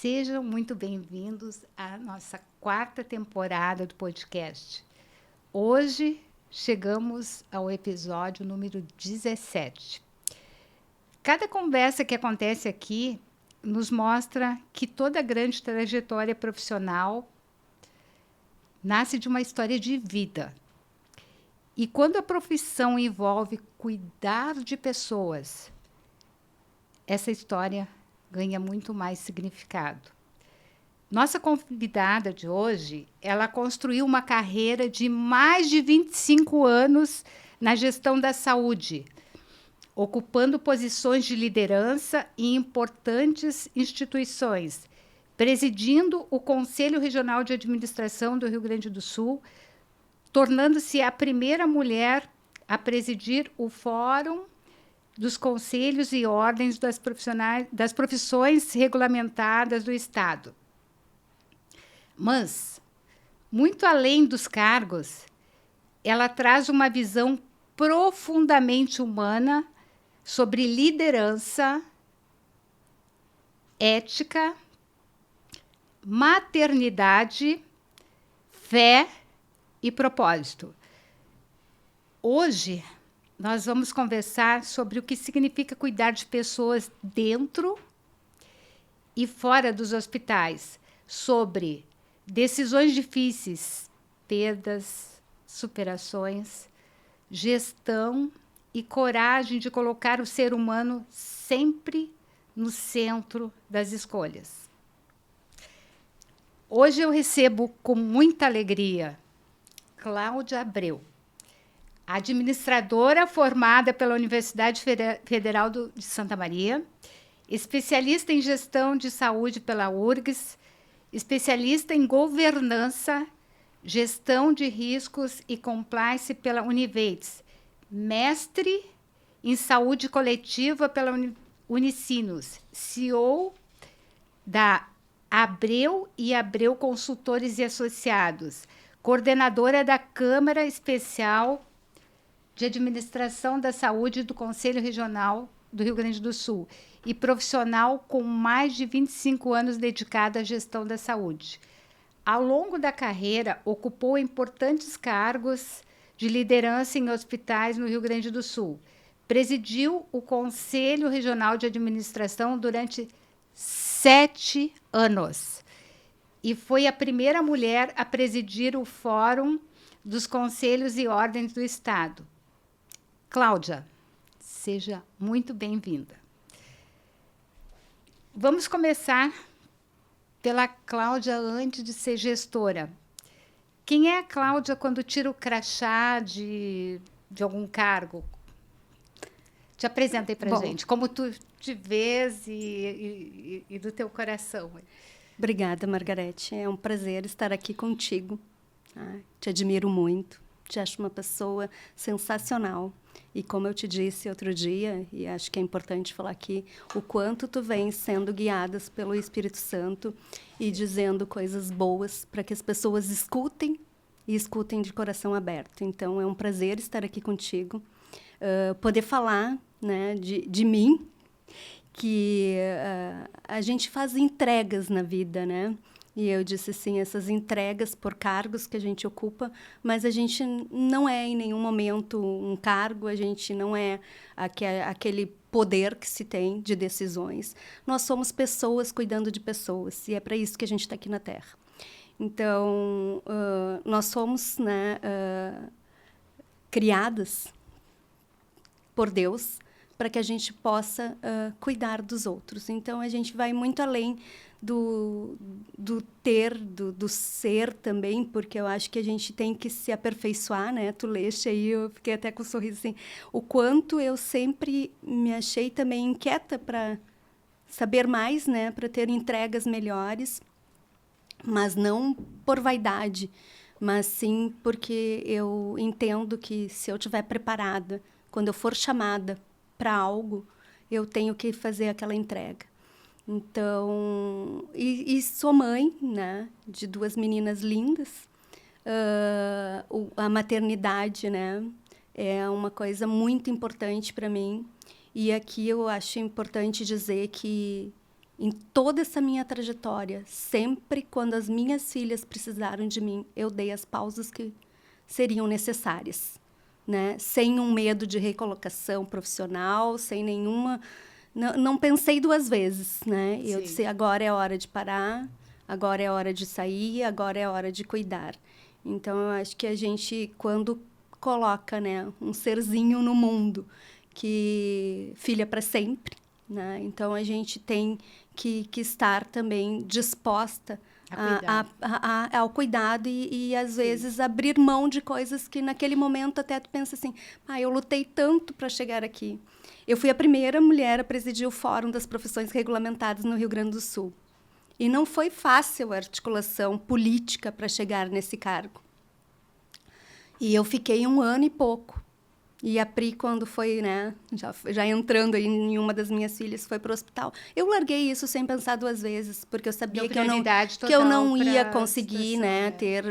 Sejam muito bem-vindos à nossa quarta temporada do podcast. Hoje chegamos ao episódio número 17. Cada conversa que acontece aqui nos mostra que toda grande trajetória profissional nasce de uma história de vida. E quando a profissão envolve cuidar de pessoas, essa história ganha muito mais significado. Nossa convidada de hoje, ela construiu uma carreira de mais de 25 anos na gestão da saúde, ocupando posições de liderança em importantes instituições, presidindo o Conselho Regional de Administração do Rio Grande do Sul, tornando-se a primeira mulher a presidir o Fórum dos Conselhos e Ordens das Profissões Regulamentadas do Estado. Mas, muito além dos cargos, ela traz uma visão profundamente humana sobre liderança, ética, maternidade, fé e propósito. Hoje, nós vamos conversar sobre o que significa cuidar de pessoas dentro e fora dos hospitais, sobre decisões difíceis, perdas, superações, gestão e coragem de colocar o ser humano sempre no centro das escolhas. Hoje eu recebo com muita alegria Cláudia Abreu, administradora formada pela Universidade Federal de Santa Maria, especialista em gestão de saúde pela URGS, especialista em governança, gestão de riscos e compliance pela Univates, mestre em saúde coletiva pela Unicinos, CEO da Abreu e Abreu Consultores e Associados, coordenadora da Câmara Especial de Administração da Saúde do Conselho Regional do Rio Grande do Sul e profissional com mais de 25 anos dedicada à gestão da saúde. Ao longo da carreira, ocupou importantes cargos de liderança em hospitais no Rio Grande do Sul. Presidiu o Conselho Regional de Administração durante 7 anos e foi a primeira mulher a presidir o Fórum dos Conselhos e Ordens do Estado. Cláudia, seja muito bem-vinda. Vamos começar pela Cláudia antes de ser gestora. Quem é a Cláudia quando tira o crachá de algum cargo? Te apresenta aí para a gente, como tu te vês e do teu coração. Obrigada, Margarete. É um prazer estar aqui contigo. Tá? Te admiro muito. Te acho uma pessoa sensacional. E como eu te disse outro dia, e acho que é importante falar aqui, o quanto tu vens sendo guiadas pelo Espírito Santo e dizendo coisas boas para que as pessoas escutem e escutem de coração aberto. Então, é um prazer estar aqui contigo, poder falar, né, de mim, que a gente faz entregas na vida, né? E eu disse assim, essas entregas por cargos que a gente ocupa, mas a gente não é em nenhum momento um cargo, a gente não é aquele poder que se tem de decisões. Nós somos pessoas cuidando de pessoas, e é para isso que a gente está aqui na Terra. Então, nós somos, né, criadas por Deus para que a gente possa cuidar dos outros. Então, a gente vai muito além do ser também, porque eu acho que a gente tem que se aperfeiçoar, né? Tu leste aí, eu fiquei até com um sorriso assim. O quanto eu sempre me achei também inquieta para saber mais, né? Para ter entregas melhores, mas não por vaidade, mas sim porque eu entendo que se eu estiver preparada, quando eu for chamada para algo, eu tenho que fazer aquela entrega. Então, e sou mãe, né, de 2 meninas lindas. A maternidade, né, é uma coisa muito importante para mim. E aqui eu acho importante dizer que em toda essa minha trajetória, sempre quando as minhas filhas precisaram de mim, eu dei as pausas que seriam necessárias, né? Sem um medo de recolocação profissional, sem nenhuma... Não pensei duas vezes, né? Eu disse, agora é hora de parar, agora é hora de sair, agora é hora de cuidar. Então, eu acho que a gente, quando coloca, né, um serzinho no mundo, que filha para sempre, né? Então, a gente tem que estar também disposta ao cuidado e às vezes, abrir mão de coisas que, naquele momento, até tu pensa assim, eu lutei tanto para chegar aqui. Eu fui a primeira mulher a presidir o Fórum das Profissões Regulamentadas no Rio Grande do Sul. E não foi fácil a articulação política para chegar nesse cargo. E eu fiquei 1 ano e pouco. E a Pri, quando foi, né, já entrando aí em uma das minhas filhas, foi para o hospital. Eu larguei isso sem pensar duas vezes, porque eu sabia que eu não ia conseguir, né, ter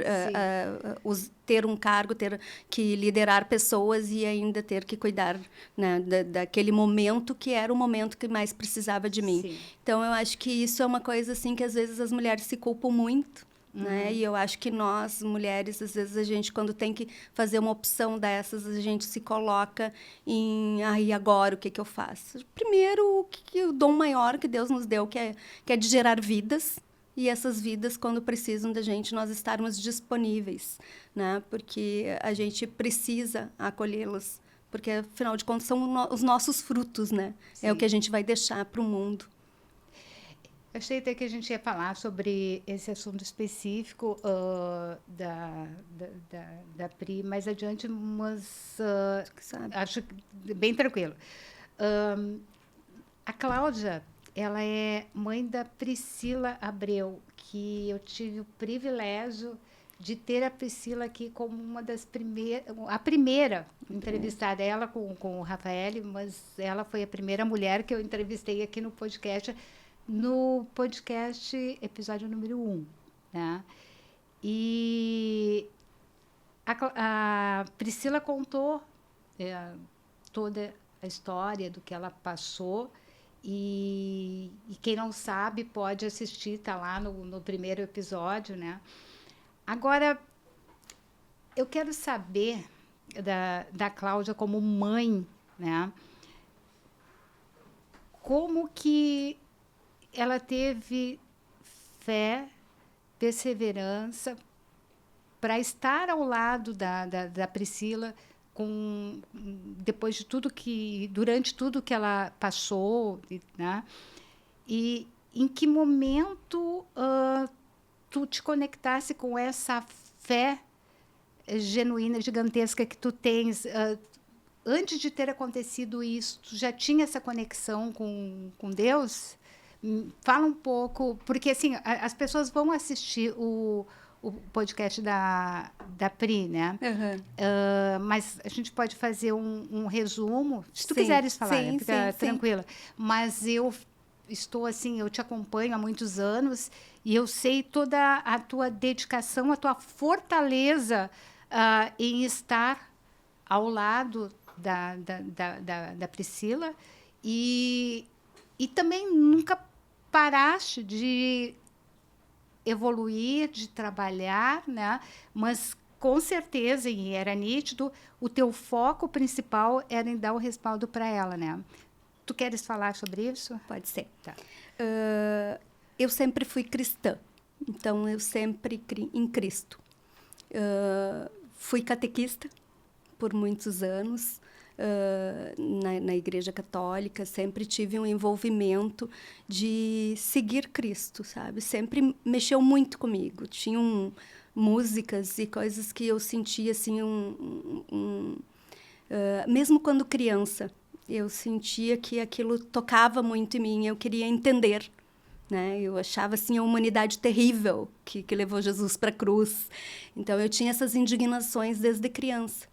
um cargo, ter que liderar pessoas e ainda ter que cuidar, né, daquele momento que era o momento que mais precisava de mim. Sim. Então, eu acho que isso é uma coisa assim que às vezes as mulheres se culpam muito. Né? E eu acho que nós, mulheres, às vezes a gente, quando tem que fazer uma opção dessas, a gente se coloca em, e agora, o que eu faço? Primeiro, o dom maior que Deus nos deu, que é de gerar vidas, e essas vidas, quando precisam da gente, nós estarmos disponíveis, né? Porque a gente precisa acolhê-las, porque, afinal de contas, são os nossos frutos, né? Sim. É o que a gente vai deixar para o mundo. Eu achei até que a gente ia falar sobre esse assunto específico da Pri mais adiante, mas acho bem tranquilo. A Cláudia, ela é mãe da Priscila Abreu, que eu tive o privilégio de ter a Priscila aqui como uma das a primeira entrevistada, ela com o Rafael, mas ela foi a primeira mulher que eu entrevistei aqui no podcast episódio número 1, né? E a Priscila contou toda a história do que ela passou e quem não sabe pode assistir, tá lá no primeiro episódio, né? Agora, eu quero saber da Cláudia como mãe, né? Como que ela teve fé, perseverança para estar ao lado da Priscila depois de durante tudo que ela passou, né? E em que momento tu te conectasse com essa fé genuína, gigantesca que tu tens? Antes de ter acontecido isso, tu já tinha essa conexão com Deus? Fala um pouco, porque assim, as pessoas vão assistir o podcast da Pri, né? Mas a gente pode fazer um resumo, se tu quiseres falar, né? Fica tranquila. Mas eu estou assim, eu te acompanho há muitos anos e eu sei toda a tua dedicação, a tua fortaleza em estar ao lado da Priscila e também nunca paraste de evoluir, de trabalhar, né? Mas com certeza, e era nítido, o teu foco principal era em dar o respaldo para ela, né? Tu queres falar sobre isso? Pode ser. Tá. Eu sempre fui cristã, então eu sempre criei em Cristo. Fui catequista por muitos anos. Na Igreja Católica, sempre tive um envolvimento de seguir Cristo, sabe? Sempre mexeu muito comigo. Tinham músicas e coisas que eu sentia, assim, mesmo quando criança, eu sentia que aquilo tocava muito em mim, eu queria entender, né? Eu achava, assim, a humanidade terrível que levou Jesus para a cruz. Então, eu tinha essas indignações desde criança.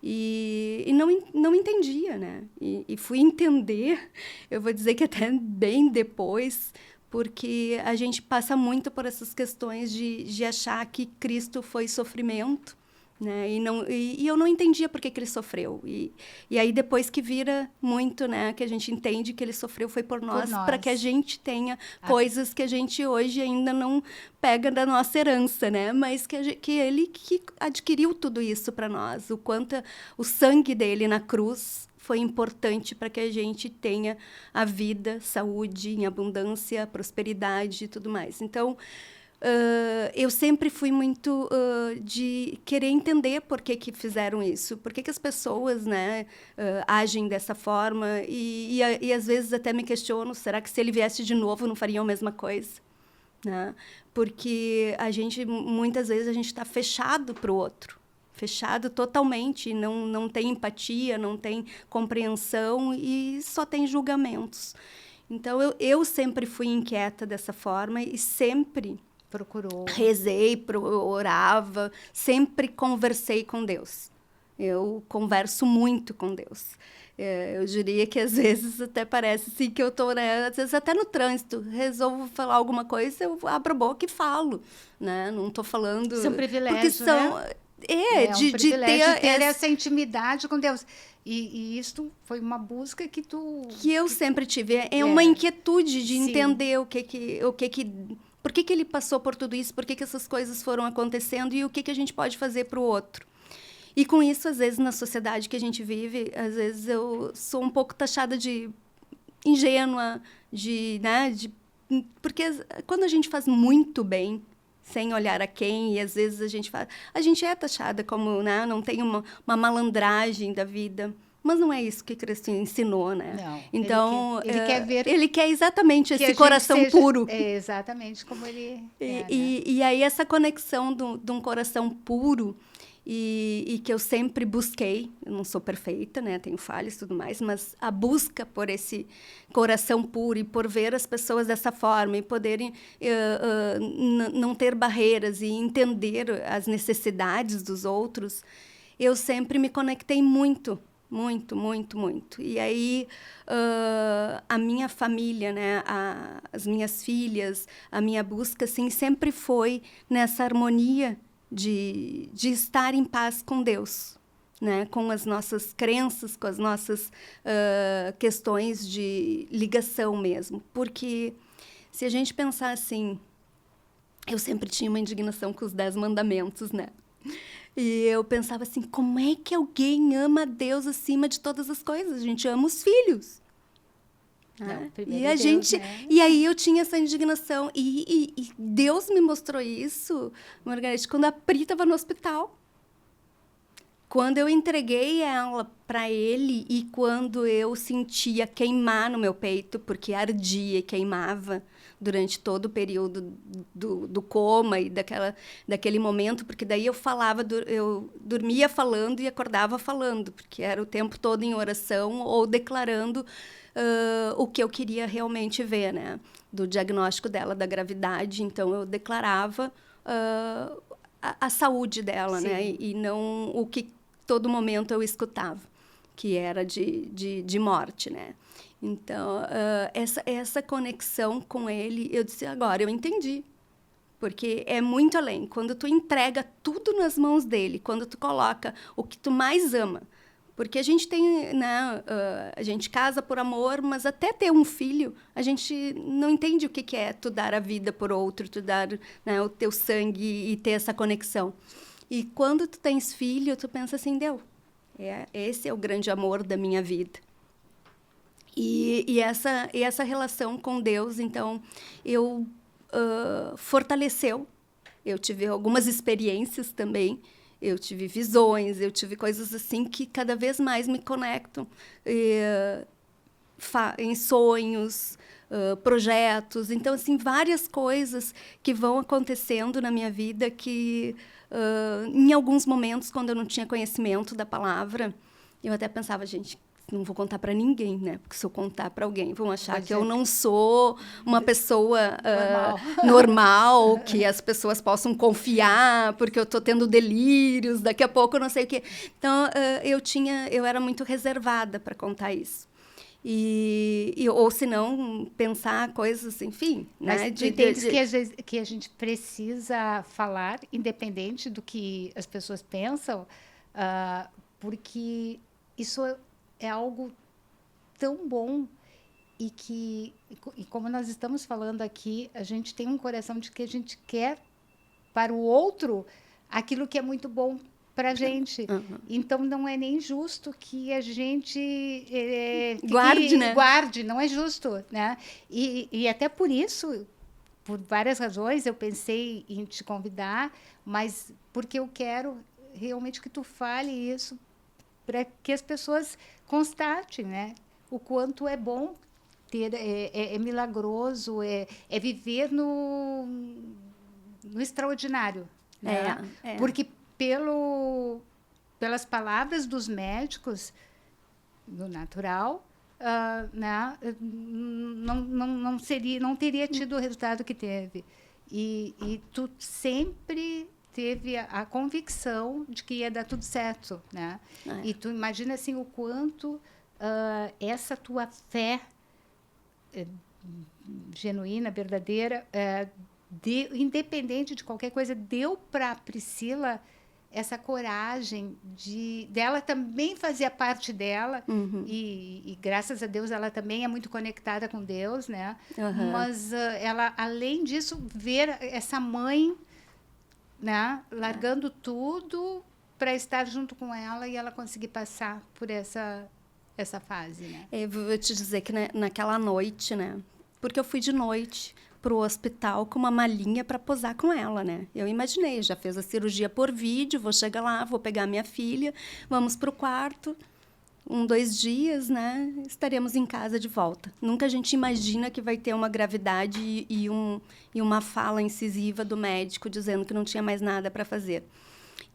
E não entendia, né? E fui entender, eu vou dizer que até bem depois, porque a gente passa muito por essas questões de achar que Cristo foi sofrimento, né? E eu não entendia por que ele sofreu. E aí depois que vira muito, né, que a gente entende que ele sofreu foi por nós, para que a gente tenha coisas que a gente hoje ainda não pega da nossa herança, né? Mas que ele que adquiriu tudo isso para nós. O quanto o sangue dele na cruz foi importante para que a gente tenha a vida, saúde em abundância, prosperidade e tudo mais. Então, eu sempre fui muito de querer entender por que fizeram isso, por que as pessoas, né, agem dessa forma, e às vezes até me questiono, será que se ele viesse de novo não fariam a mesma coisa? Né? Porque muitas vezes a gente está fechado para o outro, fechado totalmente, não tem empatia, não tem compreensão e só tem julgamentos. Então, eu sempre fui inquieta dessa forma e sempre rezei, orava, sempre conversei com Deus. Eu converso muito com Deus. Eu diria que às vezes até parece assim que eu estou, né, às vezes até no trânsito, resolvo falar alguma coisa, eu abro a boca e falo, né? Não estou falando... Isso é um privilégio, porque são, né? De ter essa intimidade com Deus. E isso foi uma busca que eu sempre tive. É uma inquietude de entender por que ele passou por tudo isso, por que essas coisas foram acontecendo e o que a gente pode fazer para o outro. E com isso, às vezes, na sociedade que a gente vive, às vezes eu sou um pouco taxada de ingênua, porque quando a gente faz muito bem, sem olhar a quem, e às vezes a gente é taxada como, né, não tem uma malandragem da vida. Mas não é isso que Cristo ensinou, né? Não, então, ele quer ver... Ele quer exatamente esse coração puro. É exatamente como ele é, e aí essa conexão de um coração puro, e que eu sempre busquei, eu não sou perfeita, né? Tenho falhas e tudo mais, mas a busca por esse coração puro e por ver as pessoas dessa forma e poderem não ter barreiras e entender as necessidades dos outros, eu sempre me conectei muito. Muito, muito, muito. E aí, a minha família, né, as minhas filhas, a minha busca, assim, sempre foi nessa harmonia de estar em paz com Deus, né, com as nossas crenças, com as nossas questões de ligação mesmo. Porque se a gente pensar assim, eu sempre tinha uma indignação com os 10 mandamentos, né? E eu pensava assim, como é que alguém ama a Deus acima de todas as coisas? A gente ama os filhos. Não, e a gente, né? E aí eu tinha essa indignação. E Deus me mostrou isso, Margarete, quando a Pri estava no hospital. Quando eu entreguei ela para ele e quando eu sentia queimar no meu peito, porque ardia e queimava durante todo o período do coma e daquele momento, porque daí eu dormia falando e acordava falando, porque era o tempo todo em oração ou declarando o que eu queria realmente ver, né? Do diagnóstico dela, da gravidade. Então, eu declarava a saúde dela, sim, né? E não o que todo momento eu escutava, que era de morte, né? Então, essa conexão com ele, eu disse, agora eu entendi. Porque é muito além. Quando tu entrega tudo nas mãos dele, quando tu coloca o que tu mais ama. Porque a gente tem, né, a gente casa por amor, mas até ter um filho, a gente não entende o que é tu dar a vida por outro, tu dar, né, o teu sangue e ter essa conexão. E quando tu tens filho, tu pensa assim, esse é o grande amor da minha vida. E essa relação com Deus, então, fortaleceu. Eu tive algumas experiências também, eu tive visões, eu tive coisas assim que cada vez mais me conectam em sonhos, projetos. Então, assim, várias coisas que vão acontecendo na minha vida que, em alguns momentos, quando eu não tinha conhecimento da palavra, eu até pensava, gente, não vou contar para ninguém, né? Porque se eu contar para alguém, vão achar que eu não sou uma pessoa normal, que as pessoas possam confiar, porque eu estou tendo delírios, daqui a pouco eu não sei o quê. Então, eu era muito reservada para contar isso. Ou se não, pensar coisas, enfim, Mas né? tu entendes que às vezes que a gente precisa falar, independente do que as pessoas pensam, porque isso é algo tão bom e como nós estamos falando aqui, a gente tem um coração de que a gente quer para o outro aquilo que é muito bom para a gente. Então, não é nem justo que a gente guarde, não é justo, né? E até por isso, por várias razões, eu pensei em te convidar, mas porque eu quero realmente que tu fale isso para que as pessoas constatem, né? O quanto é bom ter, é milagroso, é viver no extraordinário, né? Porque pelas palavras dos médicos, do natural, né? Não teria tido o resultado que teve. E tu sempre teve a convicção de que ia dar tudo certo, né? E tu imagina assim o quanto essa tua fé genuína, verdadeira, independente de qualquer coisa, deu para a Priscila essa coragem dela também fazer a parte dela e graças a Deus ela também é muito conectada com Deus, né? Mas ela, além disso, ver essa mãe, né, largando tudo para estar junto com ela e ela conseguir passar por essa fase, né? Eu vou te dizer que naquela noite, né? Porque eu fui de noite pro hospital com uma malinha para posar com ela, né? Eu imaginei, já fez a cirurgia por vídeo, vou chegar lá, vou pegar minha filha, vamos pro quarto, 2 dias, né? Estaremos em casa de volta. Nunca a gente imagina que vai ter uma gravidade e uma fala incisiva do médico dizendo que não tinha mais nada para fazer.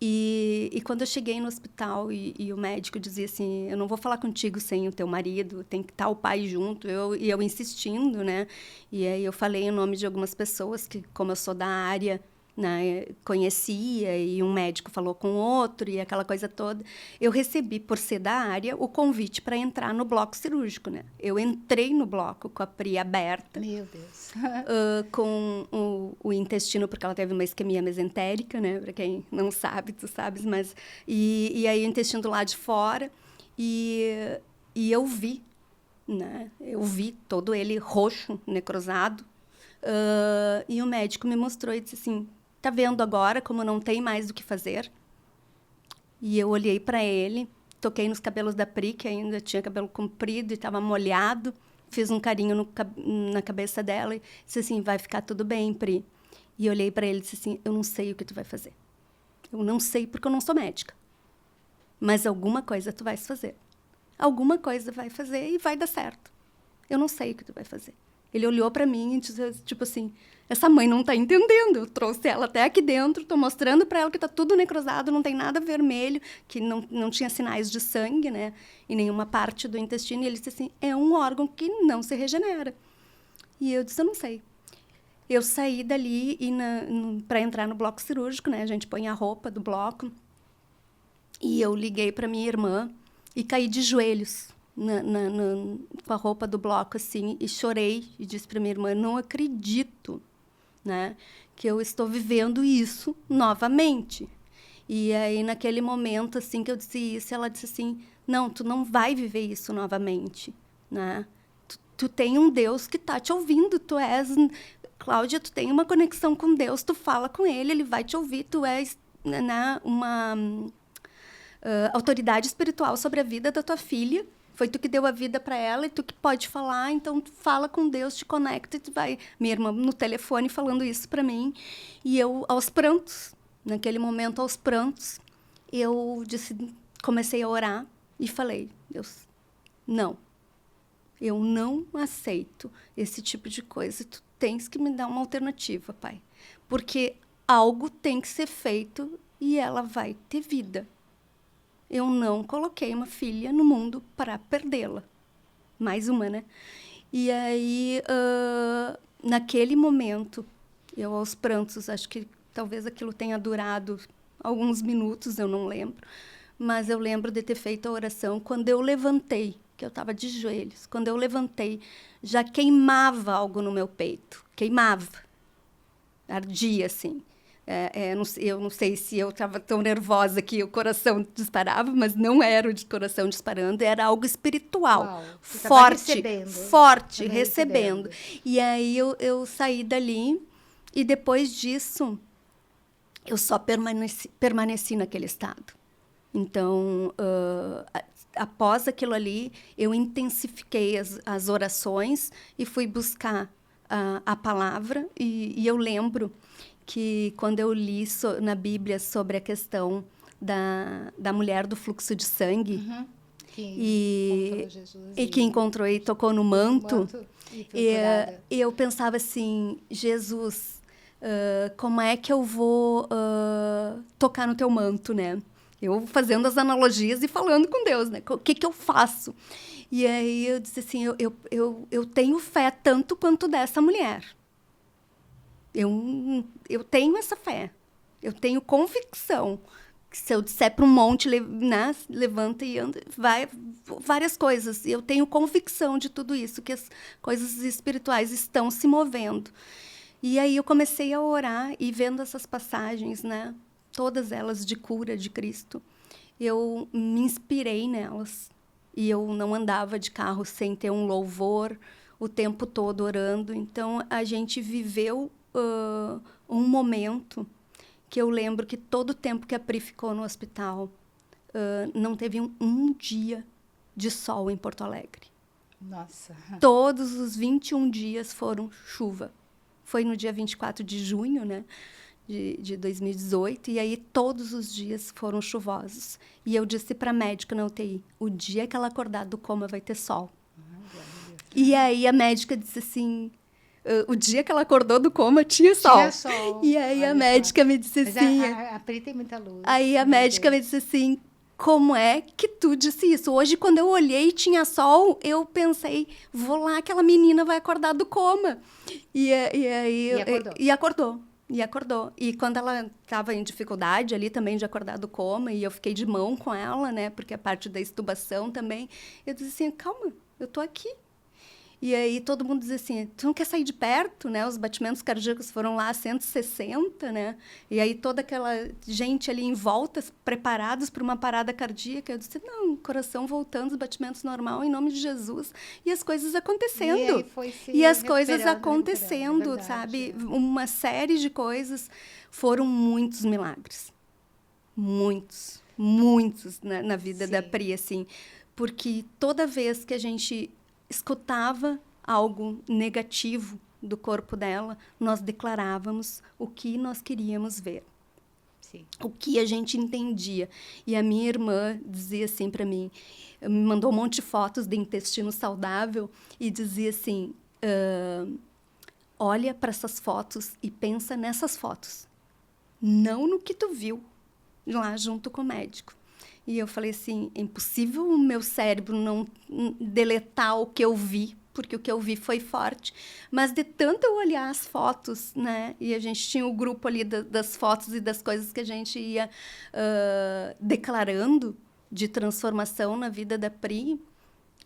E quando eu cheguei no hospital e o médico dizia assim, eu não vou falar contigo sem o teu marido, tem que estar o pai junto, eu insistindo, né? E aí eu falei o nome de algumas pessoas que, como eu sou da área, né, conhecia, e um médico falou com outro, e aquela coisa toda. Eu recebi, por ser da área, o convite para entrar no bloco cirúrgico, né? Eu entrei no bloco com a Pri aberta. Meu Deus. Com o intestino, porque ela teve uma isquemia mesentérica, né? Para quem não sabe, tu sabes, mas... E aí o intestino do lado de fora, e eu vi, né? Eu vi todo ele roxo, necrosado, e o médico me mostrou e disse assim, tá vendo agora como não tem mais o que fazer? E eu olhei para ele, toquei nos cabelos da Pri, que ainda tinha cabelo comprido e estava molhado, fiz um carinho na cabeça dela e disse assim, vai ficar tudo bem, Pri. E eu olhei para ele e disse assim, eu não sei o que tu vai fazer. Eu não sei porque eu não sou médica. Mas alguma coisa tu vais fazer. Alguma coisa vai fazer e vai dar certo. Eu não sei o que tu vai fazer. Ele olhou para mim e disse, tipo assim, essa mãe não está entendendo. Eu trouxe ela até aqui dentro, estou mostrando para ela que está tudo necrosado, não tem nada vermelho, que não tinha sinais de sangue, né, em nenhuma parte do intestino. E ele disse assim, é um órgão que não se regenera. E eu disse, eu não sei. Eu saí dali para entrar no bloco cirúrgico, né, a gente põe a roupa do bloco. E eu liguei para minha irmã e caí de joelhos com a roupa do bloco, assim, e chorei e disse para minha irmã, não acredito, né, que eu estou vivendo isso novamente. E aí, naquele momento, assim, que eu disse isso, ela disse assim, não, tu não vai viver isso novamente, né? Tu tem um Deus que está te ouvindo, Cláudia, tu tem uma conexão com Deus, tu fala com ele vai te ouvir, tu és, né, uma autoridade espiritual sobre a vida da tua filha. Foi tu que deu a vida para ela e tu que pode falar, então tu fala com Deus, te conecta e tu vai. Minha irmã no telefone falando isso para mim. E eu, aos prantos, naquele momento, aos prantos, eu comecei a orar e falei, Deus, não, eu não aceito esse tipo de coisa. Tu tens que me dar uma alternativa, Pai. Porque algo tem que ser feito e ela vai ter vida. Eu não coloquei uma filha no mundo para perdê-la. Mais uma, né? E aí, naquele momento, eu aos prantos, acho que talvez aquilo tenha durado alguns minutos, eu não lembro. Mas eu lembro de ter feito a oração. Quando eu levantei, que eu estava de joelhos. Quando eu levantei, já queimava algo no meu peito. Queimava. Ardia, assim. Eu não sei se eu estava tão nervosa que o coração disparava, mas não era o de coração disparando, era algo espiritual. Uau, forte, forte, tava recebendo. E aí eu saí dali e depois disso eu só permaneci naquele estado. Então, após aquilo ali, eu intensifiquei as orações e fui buscar a palavra. E eu lembro que quando eu li na Bíblia sobre a questão da mulher do fluxo de sangue, que encontrou e tocou no manto, e eu pensava assim, Jesus, como é que eu vou tocar no teu manto, né? Eu fazendo as analogias e falando com Deus, né? O que eu faço? E aí eu disse assim, eu tenho fé tanto quanto dessa mulher. Eu tenho essa fé. Eu tenho convicção que se eu disser para um monte, né, levanta e anda, vai, várias coisas. Eu tenho convicção de tudo isso, que as coisas espirituais estão se movendo. E aí eu comecei a orar e vendo essas passagens, né, todas elas de cura de Cristo, eu me inspirei nelas. E eu não andava de carro sem ter um louvor o tempo todo orando. Então, a gente viveu um momento que eu lembro que todo o tempo que a Pri ficou no hospital, não teve um dia de sol em Porto Alegre. Nossa. Todos os 21 dias foram chuva. Foi no dia 24 de junho, né, de 2018, e aí todos os dias foram chuvosos. E eu disse para a médica na UTI, o dia que ela acordar do coma vai ter sol. E aí a médica disse assim, o dia que ela acordou do coma tinha sol. Tinha sol. E aí a médica me disse assim... Mas a Pri tem muita luz. Aí a médica me disse assim, como é que tu disse isso? Hoje, quando eu olhei e tinha sol, eu pensei, vou lá, aquela menina vai acordar do coma. E acordou. E acordou. E quando ela estava em dificuldade ali também de acordar do coma, e eu fiquei de mão com ela, né? Porque a parte da extubação também, eu disse assim, calma, eu tô aqui. E aí todo mundo dizia assim, tu não quer sair de perto, né? Os batimentos cardíacos foram lá a 160, né? E aí toda aquela gente ali em volta, preparados para uma parada cardíaca. Eu disse, não, coração voltando, os batimentos normal, em nome de Jesus. E as coisas acontecendo. E as coisas acontecendo, sabe? Uma série de coisas. Foram muitos milagres. Muitos, muitos na vida da Pri, assim. Porque toda vez que a gente escutava algo negativo do corpo dela, nós declarávamos o que nós queríamos ver. Sim. O que a gente entendia. E a minha irmã dizia assim para mim, me mandou um monte de fotos de intestino saudável e dizia assim, olha para essas fotos e pensa nessas fotos. Não no que tu viu lá junto com o médico. E eu falei assim, é impossível o meu cérebro não deletar o que eu vi, porque o que eu vi foi forte. Mas de tanto eu olhar as fotos, né? E a gente tinha o grupo ali das fotos e das coisas que a gente ia declarando de transformação na vida da Pri.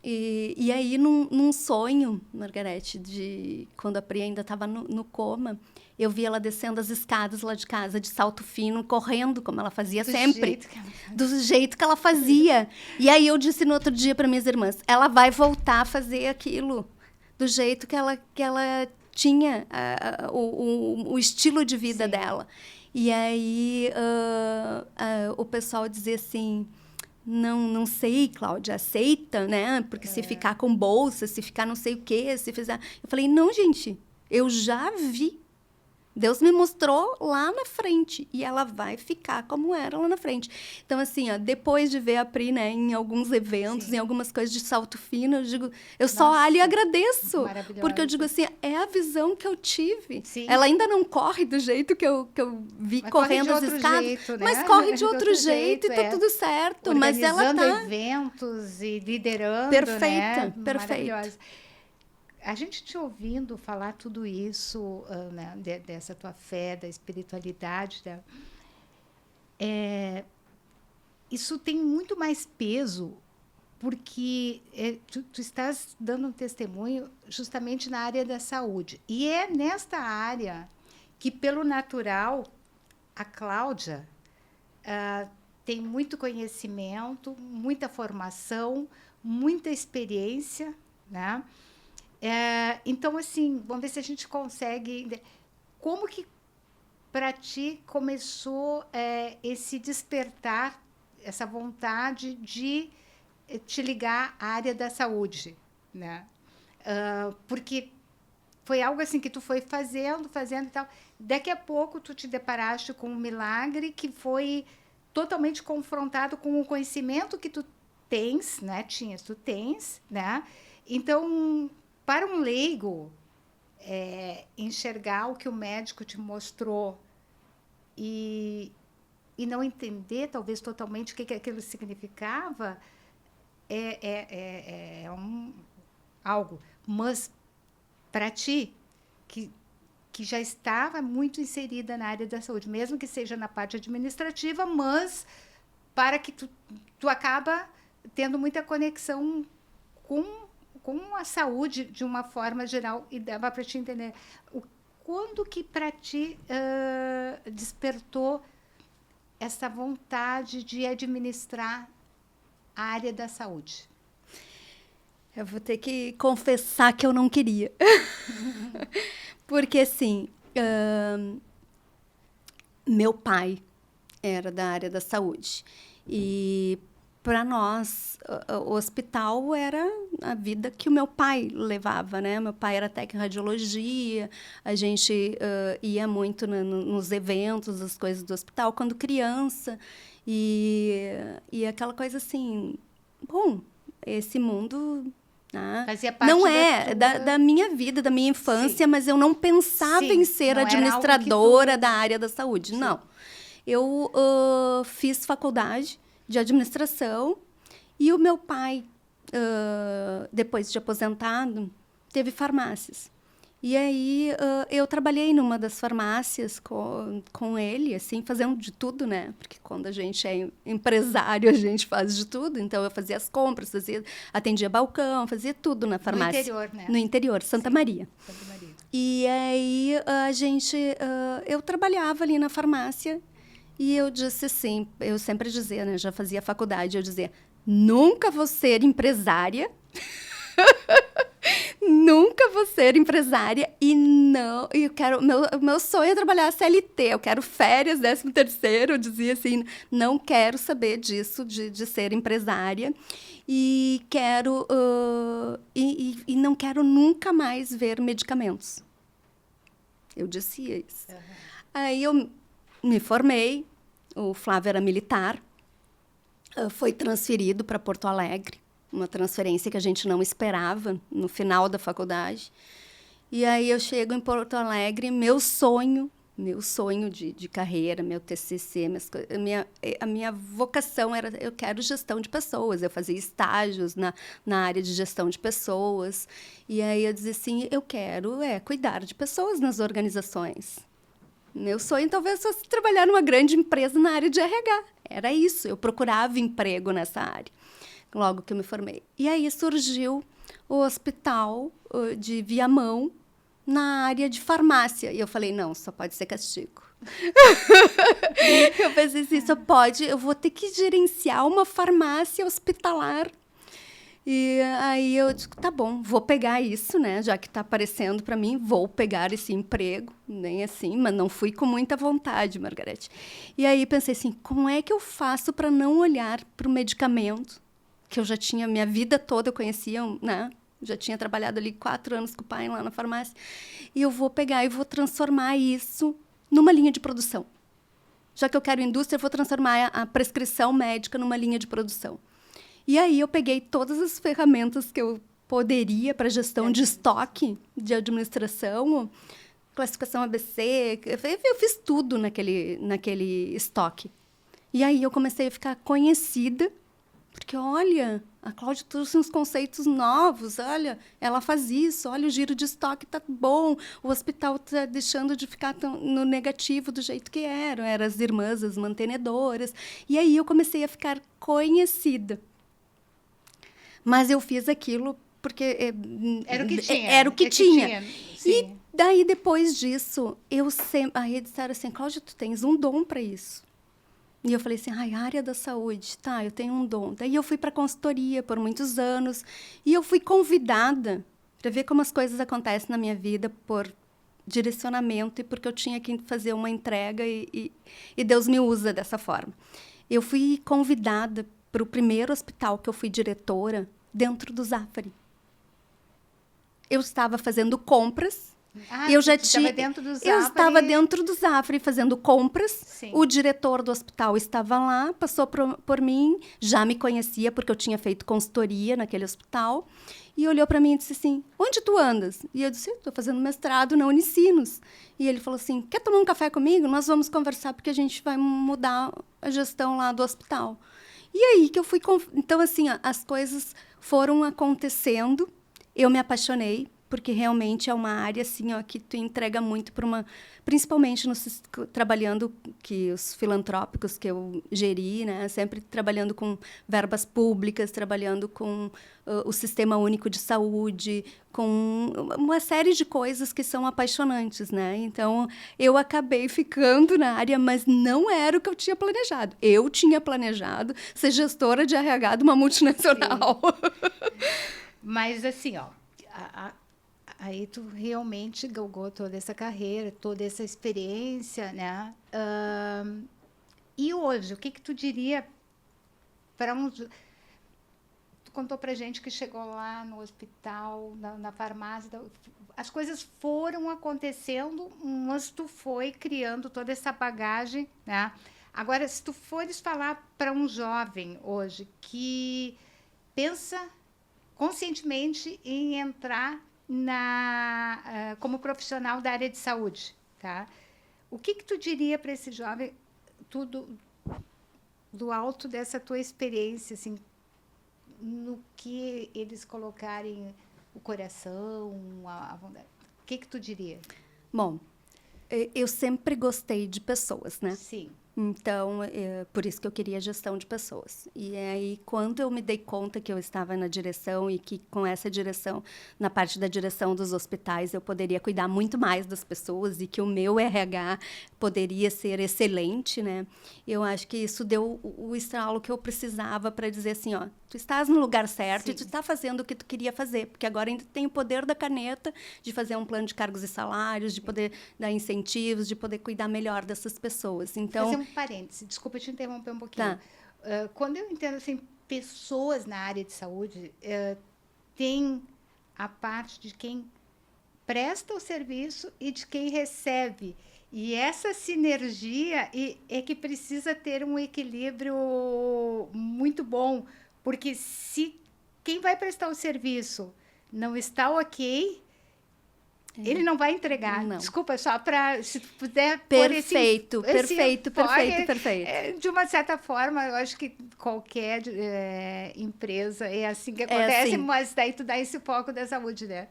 E aí, num sonho, Margarete, de quando a Pri ainda estava no coma, eu vi ela descendo as escadas lá de casa, de salto fino, correndo, como ela fazia sempre. Do jeito que ela fazia. E aí eu disse no outro dia para minhas irmãs, ela vai voltar a fazer aquilo, do jeito que ela tinha, o estilo de vida dela. E aí o pessoal dizia assim... Não sei, Cláudia, aceita, né? Porque se ficar com bolsa, se ficar não sei o quê, se fizer... Eu falei, não, gente, eu já vi. Deus me mostrou lá na frente e ela vai ficar como era lá na frente. Então, assim, depois de ver a Pri, né, em alguns eventos, em algumas coisas de salto fino, eu digo, eu só olho e agradeço. Porque eu digo assim, é a visão que eu tive. Sim. Ela ainda não corre do jeito que eu vi correndo as escadas, jeito, né? Mas corre de outro jeito e tá tudo certo. Mas ela tá eventos e liderando, perfeita, né? Perfeita. A gente te ouvindo falar tudo isso, né, dessa tua fé, da espiritualidade, isso tem muito mais peso porque tu estás dando um testemunho justamente na área da saúde. E é nesta área que, pelo natural, a Cláudia tem muito conhecimento, muita formação, muita experiência, né? Então, assim, vamos ver se a gente consegue... Como que, para ti, começou esse despertar, essa vontade de te ligar à área da saúde, né? Porque foi algo assim que tu foi fazendo e tal. Daqui a pouco tu te deparaste com um milagre que foi totalmente confrontado com o conhecimento que tu tens, né? Tu tens, né? Então, para um leigo, enxergar o que o médico te mostrou e não entender, talvez, totalmente o que aquilo significava, algo. Mas, para ti, que já estava muito inserida na área da saúde, mesmo que seja na parte administrativa, mas para que tu acaba tendo muita conexão com a saúde de uma forma geral, e dava para te entender. Quando que para ti despertou essa vontade de administrar a área da saúde? Eu vou ter que confessar que eu não queria. Porque, assim, meu pai era da área da saúde. E, para nós, o hospital era a vida que o meu pai levava, né? Meu pai era técnico em radiologia, a gente ia muito nos eventos, as coisas do hospital, quando criança. E aquela coisa assim, bom, esse mundo... Fazia parte não da minha vida, da minha infância, sim, mas eu não pensava em ser administradora da área da saúde, sim, não. Eu fiz faculdade de administração e o meu pai, depois de aposentado, teve farmácias. E aí eu trabalhei numa das farmácias com ele, assim, fazendo de tudo, né? Porque quando a gente é empresário, a gente faz de tudo. Então, eu fazia as compras, atendia balcão, fazia tudo na farmácia. No interior, né? No interior, Santa Maria. Santa Maria. E aí eu trabalhava ali na farmácia e eu disse assim, eu sempre dizia, né? Já fazia faculdade, eu dizia, nunca vou ser empresária. Nunca vou ser empresária e não... Eu quero, meu sonho é trabalhar CLT, eu quero férias, 13º, eu dizia assim, não quero saber disso, de ser empresária, e quero... e não quero nunca mais ver medicamentos. Eu dizia isso. Uhum. Aí eu me formei, o Flávio era militar, foi transferido para Porto Alegre, uma transferência que a gente não esperava no final da faculdade. E aí eu chego em Porto Alegre, meu sonho de carreira, meu TCC, a minha vocação era, eu quero gestão de pessoas, eu fazia estágios na área de gestão de pessoas, e aí eu dizia assim, eu quero cuidar de pessoas nas organizações. Meu sonho talvez fosse trabalhar numa grande empresa na área de RH, era isso, eu procurava emprego nessa área. Logo que eu me formei. E aí surgiu o hospital de Viamão na área de farmácia. E eu falei, não, só pode ser castigo. Eu pensei assim, só pode, eu vou ter que gerenciar uma farmácia hospitalar. E aí eu digo, tá bom, vou pegar isso, né? Já que está aparecendo para mim, vou pegar esse emprego. Nem assim, mas não fui com muita vontade, Margarete. E aí pensei assim, como é que eu faço para não olhar para o medicamento? Que eu já tinha, minha vida toda eu conhecia, né? Já tinha trabalhado ali 4 anos com o pai lá na farmácia. E eu vou pegar e vou transformar isso numa linha de produção. Já que eu quero indústria, eu vou transformar a prescrição médica numa linha de produção. E aí eu peguei todas as ferramentas que eu poderia para gestão de estoque, de administração, classificação ABC, eu fiz tudo naquele estoque. E aí eu comecei a ficar conhecida, porque, olha, a Cláudia trouxe uns conceitos novos, olha, ela faz isso, olha, o giro de estoque está bom, o hospital está deixando de ficar no negativo do jeito que era, eram as irmãs, as mantenedoras. E aí eu comecei a ficar conhecida. Mas eu fiz aquilo porque Era o que tinha. Era o que tinha. Sim. E daí, depois disso, eu sempre... Aí disseram assim, Cláudia, tu tens um dom para isso. E eu falei assim, ai, área da saúde, tá, eu tenho um dom. Daí eu fui para consultoria por muitos anos e eu fui convidada para ver como as coisas acontecem na minha vida por direcionamento e porque eu tinha que fazer uma entrega e Deus me usa dessa forma. Eu fui convidada para o primeiro hospital que eu fui diretora dentro do Zafari. Eu estava fazendo compras. Eu já tinha. Dentro do Zafari. Eu estava dentro do Zafari fazendo compras. Sim. O diretor do hospital estava lá, passou por mim, já me conhecia porque eu tinha feito consultoria naquele hospital e olhou para mim e disse assim: "Onde tu andas?" E eu disse: "Estou fazendo mestrado na Unicinos." E ele falou assim: "Quer tomar um café comigo? Nós vamos conversar porque a gente vai mudar a gestão lá do hospital." E aí que eu fui. Então, assim, as coisas foram acontecendo. Eu me apaixonei, porque realmente é uma área assim, ó, que tu entrega muito para uma... Principalmente trabalhando, que os filantrópicos que eu geri, né? Sempre trabalhando com verbas públicas, trabalhando com o Sistema Único de Saúde, com uma série de coisas que são apaixonantes, né? Então, eu acabei ficando na área, mas não era o que eu tinha planejado. Eu tinha planejado ser gestora de RH de uma multinacional. Mas, assim, ó... Aí tu realmente galgou toda essa carreira, toda essa experiência, né? E hoje, o que tu diria para um... Tu contou pra gente que chegou lá no hospital, na farmácia, as coisas foram acontecendo, mas tu foi criando toda essa bagagem, né? Agora, se tu fores falar para um jovem hoje que pensa conscientemente em entrar como profissional da área de saúde, tá? O que tu diria para esse jovem, tudo do alto dessa tua experiência, assim, no que eles colocarem o coração, a vontade? O que tu diria? Bom, eu sempre gostei de pessoas, né? Sim. Então, por isso que eu queria gestão de pessoas. E aí, quando eu me dei conta que eu estava na direção e que com essa direção, na parte da direção dos hospitais, eu poderia cuidar muito mais das pessoas e que o meu RH poderia ser excelente, né? Eu acho que isso deu o estralo que eu precisava para dizer assim, ó, tu estás no lugar certo. Sim. E tu está fazendo o que tu queria fazer, porque agora ainda tem o poder da caneta de fazer um plano de cargos e salários, de poder dar incentivos, de poder cuidar melhor dessas pessoas. Então, fazer um parêntese, desculpa te interromper um pouquinho. Tá. Quando eu entendo assim, pessoas na área de saúde, tem a parte de quem presta o serviço e de quem recebe. E essa sinergia é que precisa ter um equilíbrio muito bom, porque se quem vai prestar o serviço não está ok, ele não vai entregar. Não. Desculpa, só para, se puder... Perfeito, pôr perfeito. De uma certa forma, eu acho que qualquer empresa é assim que acontece, assim. Mas daí tu dá esse foco da saúde, né?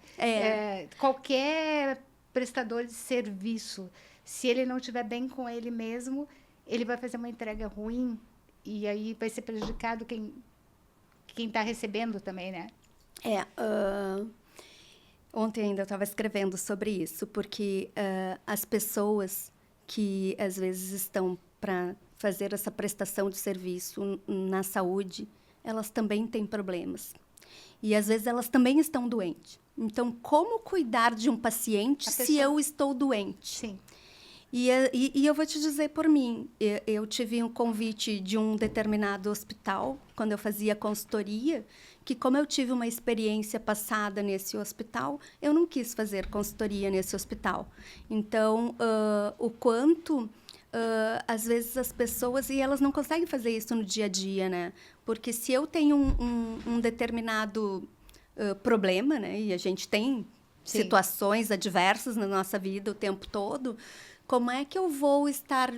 Qualquer prestador de serviço, se ele não estiver bem com ele mesmo, ele vai fazer uma entrega ruim e aí vai ser prejudicado quem está recebendo também, né? Ontem ainda eu estava escrevendo sobre isso, porque as pessoas que às vezes estão para fazer essa prestação de serviço na saúde, elas também têm problemas. E às vezes elas também estão doentes. Então, como cuidar de um paciente se eu estou doente? Sim. E eu vou te dizer por mim, eu tive um convite de um determinado hospital, quando eu fazia consultoria, que como eu tive uma experiência passada nesse hospital, eu não quis fazer consultoria nesse hospital. Então, o quanto, às vezes, as pessoas... E elas não conseguem fazer isso no dia a dia, né? Porque se eu tenho um determinado problema, né? E a gente tem situações adversas na nossa vida o tempo todo... Como é que eu vou estar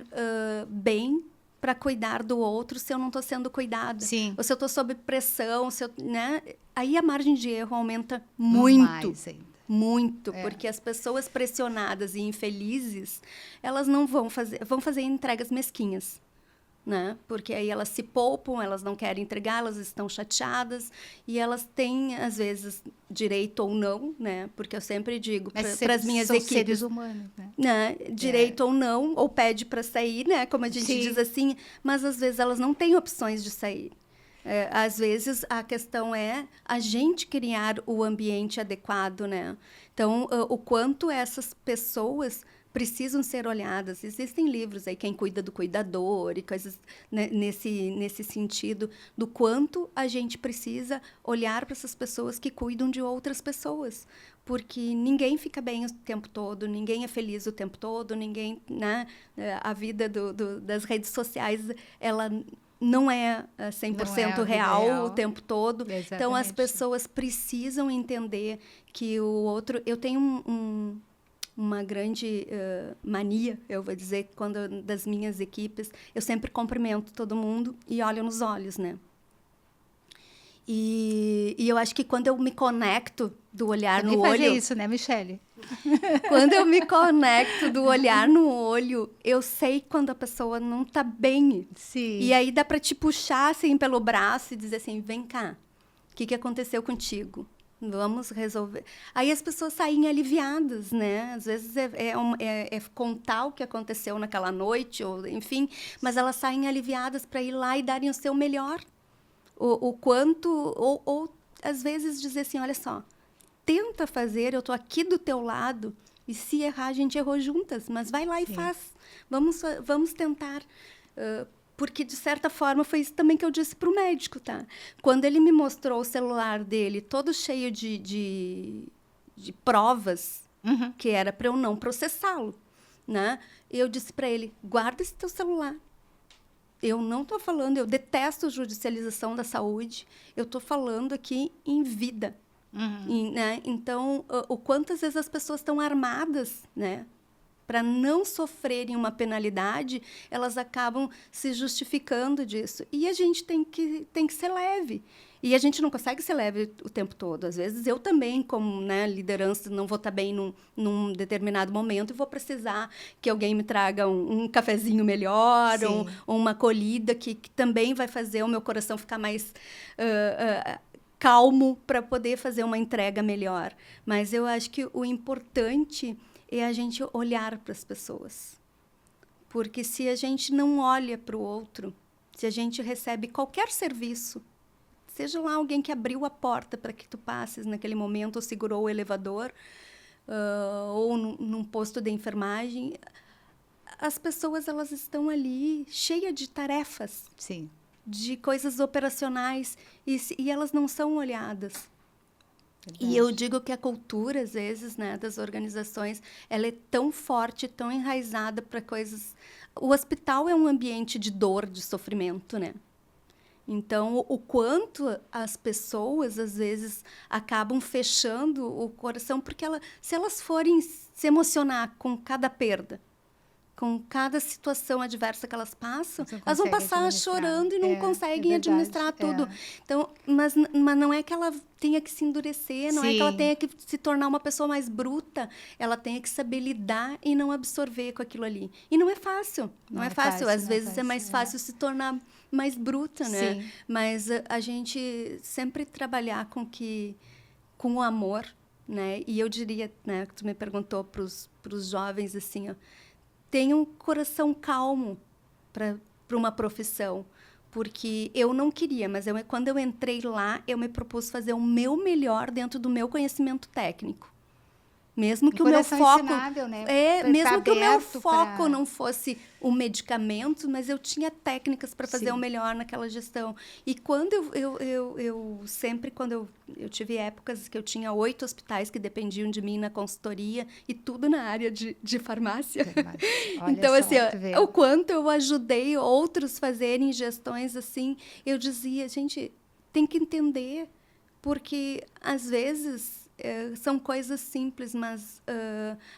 bem para cuidar do outro se eu não estou sendo cuidada? Sim. Ou se eu estou sob pressão, né? Aí a margem de erro aumenta muito. Mais ainda. Muito, porque as pessoas pressionadas e infelizes, elas não vão fazer entregas mesquinhas. né? Porque aí elas se poupam, elas não querem entregar, elas estão chateadas e elas têm, às vezes, direito ou não, né? Porque eu sempre digo para as minhas são equipes... seres humanos, né? Né? Direito ou não, ou pede para sair, né? Como a gente Sim. diz assim, mas às vezes elas não têm opções de sair. Às vezes a questão é a gente criar o ambiente adequado, né? Então, o quanto essas pessoas precisam ser olhadas. Existem livros aí, Quem Cuida do Cuidador, e coisas nesse sentido, do quanto a gente precisa olhar para essas pessoas que cuidam de outras pessoas. Porque ninguém fica bem o tempo todo, ninguém é feliz o tempo todo, ninguém, né? A vida das redes sociais, ela não é 100% real o tempo todo. Exatamente. Então, as pessoas precisam entender que o outro... Eu tenho uma grande mania, eu vou dizer, quando das minhas equipes, eu sempre cumprimento todo mundo e olho nos olhos, né? E eu acho que quando eu me conecto do olhar no olho... fazer isso, né, Michele? Quando eu me conecto do olhar no olho, eu sei quando a pessoa não está bem. Sim. E aí dá para te puxar assim pelo braço e dizer assim, vem cá, o que aconteceu contigo? Vamos resolver. Aí as pessoas saem aliviadas, né? Às vezes é contar o que aconteceu naquela noite, ou enfim, mas elas saem aliviadas para ir lá e darem o seu melhor. O quanto... Ou às vezes dizer assim, olha só, tenta fazer, eu estou aqui do teu lado, e se errar, a gente errou juntas, mas vai lá e faz. Vamos tentar. Porque, de certa forma, foi isso também que eu disse para o médico, tá? Quando ele me mostrou o celular dele todo cheio de provas, que era para eu não processá-lo, né? Eu disse para ele, guarda esse teu celular. Eu não estou falando, eu detesto judicialização da saúde, eu estou falando aqui em vida. Né? Então, o quantas vezes as pessoas estão armadas, né? Para não sofrerem uma penalidade, elas acabam se justificando disso. E a gente tem que ser leve. E a gente não consegue ser leve o tempo todo. Às vezes, eu também, como, né, liderança, não vou estar bem num determinado momento e vou precisar que alguém me traga um cafezinho melhor, ou uma acolhida que também vai fazer o meu coração ficar mais... calmo para poder fazer uma entrega melhor. Mas eu acho que o importante é a gente olhar para as pessoas. Porque se a gente não olha para o outro, se a gente recebe qualquer serviço, seja lá alguém que abriu a porta para que tu passes naquele momento, ou segurou o elevador, ou num posto de enfermagem, as pessoas elas estão ali cheias de tarefas. Sim. De coisas operacionais, e elas não são olhadas. Verdade. E eu digo que a cultura, às vezes, né, das organizações, ela é tão forte, tão enraizada para coisas... O hospital é um ambiente de dor, de sofrimento, né? Então, o quanto as pessoas, às vezes, acabam fechando o coração, porque se elas forem se emocionar com cada perda, com cada situação adversa que elas passam, elas vão passar chorando e não conseguem administrar tudo. Então, mas não é que ela tenha que se endurecer, não é que ela tenha que se tornar uma pessoa mais bruta, ela tenha que saber lidar e não absorver com aquilo ali. E não é fácil, não é fácil. Às vezes é mais fácil se tornar mais bruta, né? Sim. Mas a gente sempre trabalhar com o amor, né? E eu diria, né, que tu me perguntou para os jovens assim, ó, tenha um coração calmo para uma profissão, porque eu não queria, mas quando eu entrei lá, eu me propus fazer o meu melhor dentro do meu conhecimento técnico. Mesmo que o meu foco, né? Mesmo que o meu foco não fosse o medicamento, mas eu tinha técnicas para fazer o melhor naquela gestão. E quando quando eu tive épocas que eu tinha 8 hospitais que dependiam de mim na consultoria e tudo na área de farmácia. Então, assim, o quanto eu ajudei outros fazerem gestões assim, eu dizia, gente, tem que entender, porque às vezes são coisas simples, mas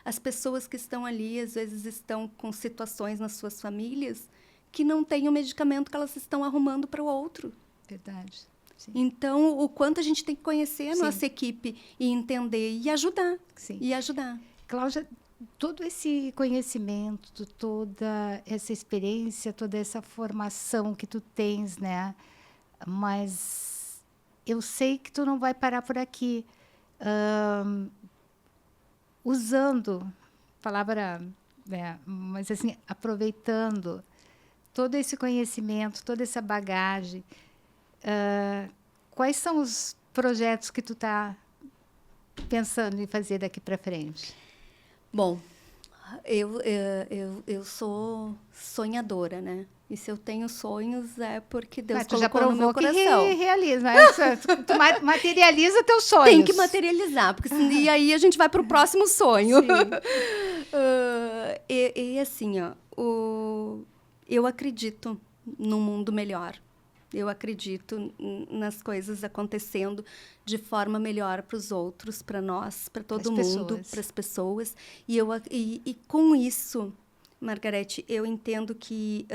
as pessoas que estão ali, às vezes, estão com situações nas suas famílias que não têm o medicamento que elas estão arrumando para o outro. Verdade. Sim. Então, o quanto a gente tem que conhecer a nossa equipe e entender e ajudar. Sim. E ajudar. Cláudia, todo esse conhecimento, toda essa experiência, toda essa formação que tu tens, né? Mas eu sei que tu não vai parar por aqui. Usando, palavra, né, mas assim, aproveitando todo esse conhecimento, toda essa bagagem, quais são os projetos que tu está pensando em fazer daqui para frente? Bom, eu sou sonhadora, né? E se eu tenho sonhos é porque Deus Tu já colocou no meu provou que coração. realiza, né? Tu materializa teus sonhos. Tem que materializar, porque e aí a gente vai para o próximo sonho. E assim, ó, eu acredito num mundo melhor. Eu acredito nas coisas acontecendo de forma melhor para os outros, para nós, para todo mundo, para as pessoas. E com isso, Margarete, eu entendo que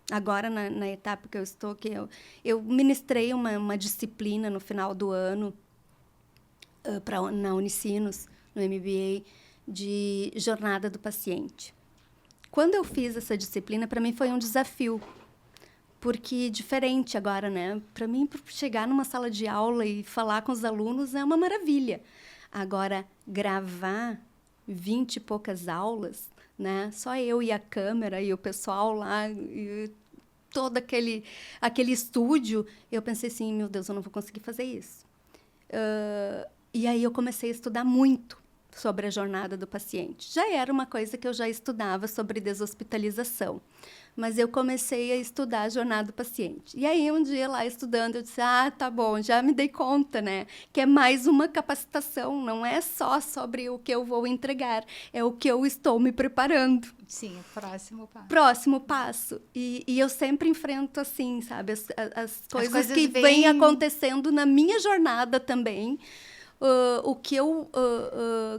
agora na etapa que eu estou, que eu ministrei uma disciplina no final do ano na Unicinos, no MBA, de jornada do paciente. Quando eu fiz essa disciplina, para mim foi um desafio, porque diferente agora, né? Para mim, chegar numa sala de aula e falar com os alunos é uma maravilha. Agora, gravar 20 e poucas aulas, né? Só eu e a câmera e o pessoal lá, e todo aquele estúdio, eu pensei assim, meu Deus, eu não vou conseguir fazer isso. E aí eu comecei a estudar muito sobre a jornada do paciente. Já era uma coisa que eu já estudava sobre deshospitalização, mas eu comecei a estudar a jornada do paciente. E aí, um dia lá estudando, eu disse, tá bom, já me dei conta, né? Que é mais uma capacitação, não é só sobre o que eu vou entregar, é o que eu estou me preparando. Sim, o próximo passo. Próximo passo. E eu sempre enfrento, assim, sabe, as coisas que vêm acontecendo na minha jornada também, o que eu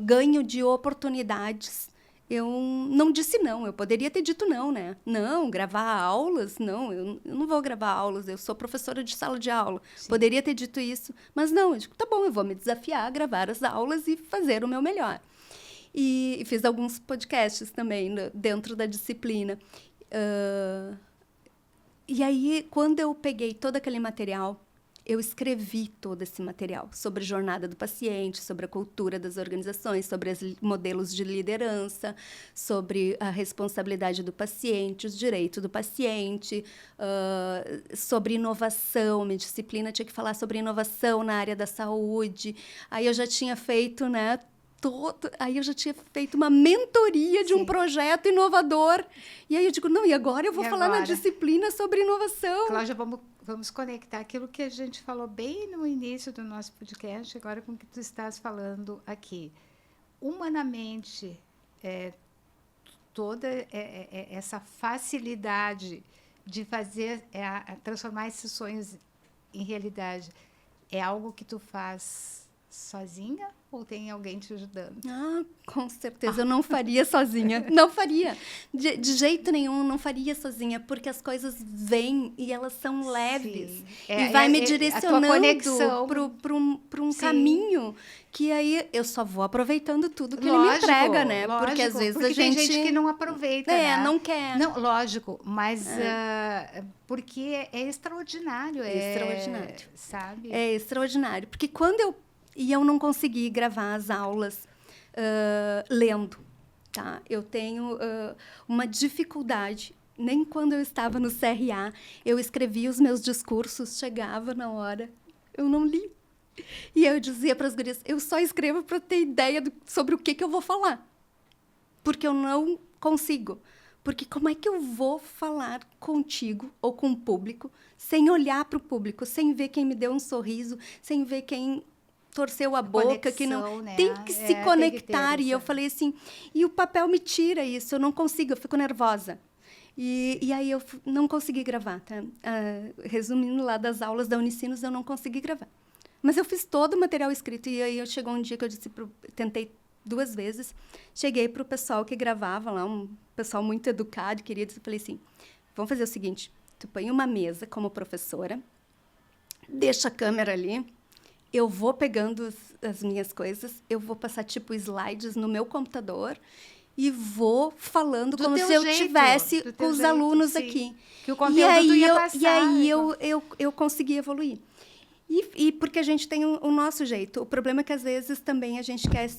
ganho de oportunidades. Eu não disse não, eu poderia ter dito não, né? Não, gravar aulas, não, eu não vou gravar aulas, eu sou professora de sala de aula. Sim. Poderia ter dito isso, mas não, eu digo, tá bom, eu vou me desafiar a gravar as aulas e fazer o meu melhor. E fiz alguns podcasts também dentro da disciplina. E aí, quando eu peguei todo aquele material, eu escrevi todo esse material sobre a jornada do paciente, sobre a cultura das organizações, sobre os modelos de liderança, sobre a responsabilidade do paciente, os direitos do paciente, sobre inovação. Minha disciplina tinha que falar sobre inovação na área da saúde. Aí eu já tinha feito, né, aí eu já tinha feito uma mentoria de um projeto inovador. E aí eu digo, não, e agora eu vou falar na disciplina sobre inovação. Cláudia, vamos conectar aquilo que a gente falou bem no início do nosso podcast, agora com o que tu estás falando aqui. Humanamente, toda essa facilidade de fazer, transformar esses sonhos em realidade, é algo que tu faz sozinha ou tem alguém te ajudando? Com certeza, eu não faria sozinha. Não faria. De jeito nenhum, não faria sozinha, porque as coisas vêm e elas são leves. E vai me direcionando para um caminho que aí eu só vou aproveitando tudo que ele me entrega, né? Lógico, porque às vezes tem gente que não aproveita, né? Não quer. Não, lógico, mas porque é extraordinário. É extraordinário. Sabe? É extraordinário. Porque quando eu não consegui gravar as aulas lendo, tá? Eu tenho uma dificuldade. Nem quando eu estava no CRA, eu escrevia os meus discursos, chegava na hora, eu não li. E eu dizia para as gurias, eu só escrevo para ter ideia sobre o que eu vou falar. Porque eu não consigo. Porque como é que eu vou falar contigo ou com o público sem olhar para o público, sem ver quem me deu um sorriso, sem ver quem torceu a boca, conexão, que não, né? Tem que se conectar. E eu falei assim, e o papel me tira isso, eu não consigo, eu fico nervosa. E aí eu não consegui gravar, tá? Resumindo lá das aulas da Unicinos, eu não consegui gravar. Mas eu fiz todo o material escrito e aí chegou um dia que eu disse, tentei 2 vezes, cheguei para o pessoal que gravava lá, um pessoal muito educado, querido, e falei assim, vamos fazer o seguinte, tu põe uma mesa como professora, deixa a câmera ali, eu vou pegando as minhas coisas, eu vou passar, tipo, slides no meu computador e vou falando Do como teu se eu jeito, estivesse do com teu os jeito, alunos sim. aqui. Que o conteúdo tu ia passar. E aí eu consegui evoluir. E porque a gente tem o nosso jeito. O problema é que, às vezes, também a gente quer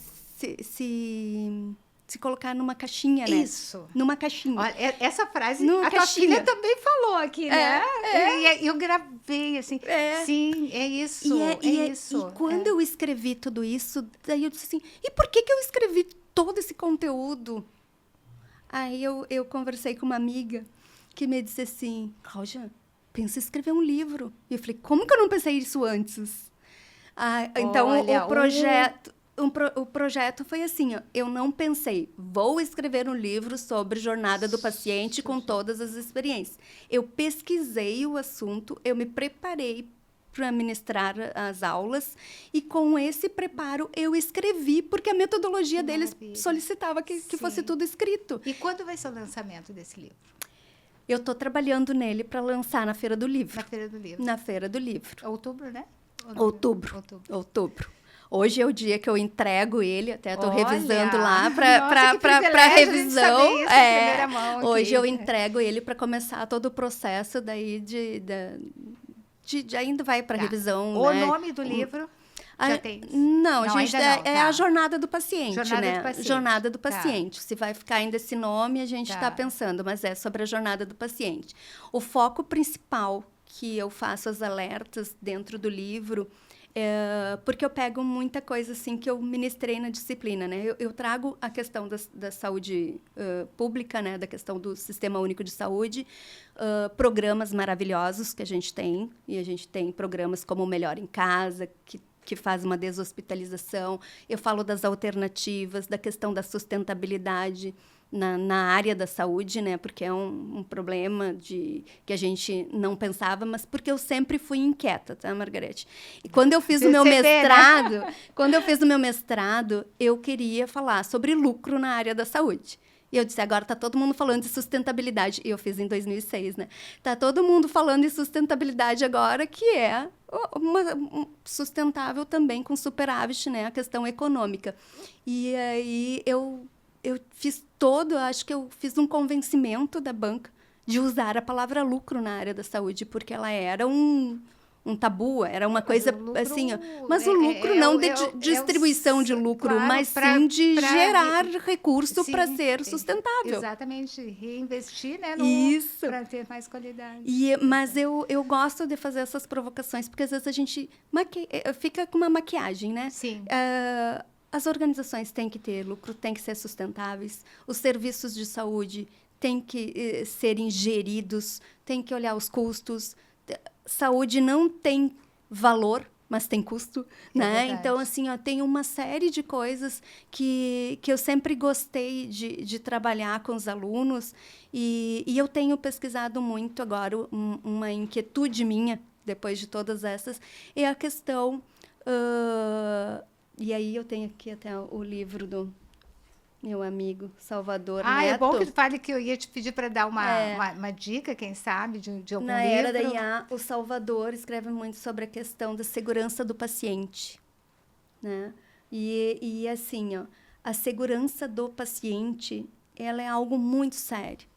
se colocar numa caixinha, né? Isso. Numa caixinha. Olha, essa frase Numa a caixinha. tua filha também falou aqui, né? É. E eu gravei, assim. É. Sim, é isso, isso. E quando eu escrevi tudo isso, daí eu disse assim, e por que eu escrevi todo esse conteúdo? Aí eu conversei com uma amiga que me disse assim, Cláudia, pensa em escrever um livro. E eu falei, como que eu não pensei isso antes? Então, Olha, o projeto foi assim, ó, eu não pensei, vou escrever um livro sobre jornada do paciente com todas as experiências. Eu pesquisei o assunto, eu me preparei para ministrar as aulas e com esse preparo eu escrevi, porque a metodologia deles solicitava que fosse tudo escrito. E quando vai ser o lançamento desse livro? Eu estou trabalhando nele para lançar na Feira do Livro. Na Feira do Livro. Na Feira do Livro. Outubro, né? Outubro. Hoje é o dia que eu entrego ele, até estou revisando lá para revisão. Hoje eu entrego ele para começar todo o processo daí de ainda vai para revisão. O né? nome do livro já tem? Não, gente, é a jornada do paciente, Jornada do paciente. Se vai ficar ainda esse nome, a gente está pensando, mas é sobre a jornada do paciente. O foco principal que eu faço as alertas dentro do livro porque eu pego muita coisa assim que eu ministrei na disciplina, né? Eu trago a questão da saúde pública, né? Da questão do Sistema Único de Saúde, programas maravilhosos que a gente tem, e a gente tem programas como o Melhor em Casa, que faz uma deshospitalização. Eu falo das alternativas, da questão da sustentabilidade na área da saúde, né? Porque é um problema que a gente não pensava, mas porque eu sempre fui inquieta, tá, Margarete? E quando eu fiz o meu mestrado, eu queria falar sobre lucro na área da saúde. E eu disse, agora está todo mundo falando de sustentabilidade. E eu fiz em 2006, né? Está todo mundo falando de sustentabilidade agora, que é sustentável também com superávit, né? A questão econômica. E aí eu acho que eu fiz um convencimento da banca de usar a palavra lucro na área da saúde, porque ela era um tabu, era uma coisa assim, mas o lucro não de distribuição de lucro, claro, mas sim de gerar recurso para ser sustentável. Exatamente, reinvestir, né, para ter mais qualidade. Mas eu gosto de fazer essas provocações, porque às vezes a gente fica com uma maquiagem, né? Sim. As organizações têm que ter lucro, têm que ser sustentáveis, os serviços de saúde têm que ser geridos, têm que olhar os custos. Saúde não tem valor, mas tem custo, né? Então, assim, tem uma série de coisas que eu sempre gostei de trabalhar com os alunos e eu tenho pesquisado muito agora, uma inquietude minha, depois de todas essas, é a questão... E aí eu tenho aqui até o livro do meu amigo Salvador Neto. É bom que tu fale, que eu ia te pedir para dar uma dica, quem sabe, de algum livro. Na era da IA, o Salvador escreve muito sobre a questão da segurança do paciente, né? E assim, a segurança do paciente, ela é algo muito sério,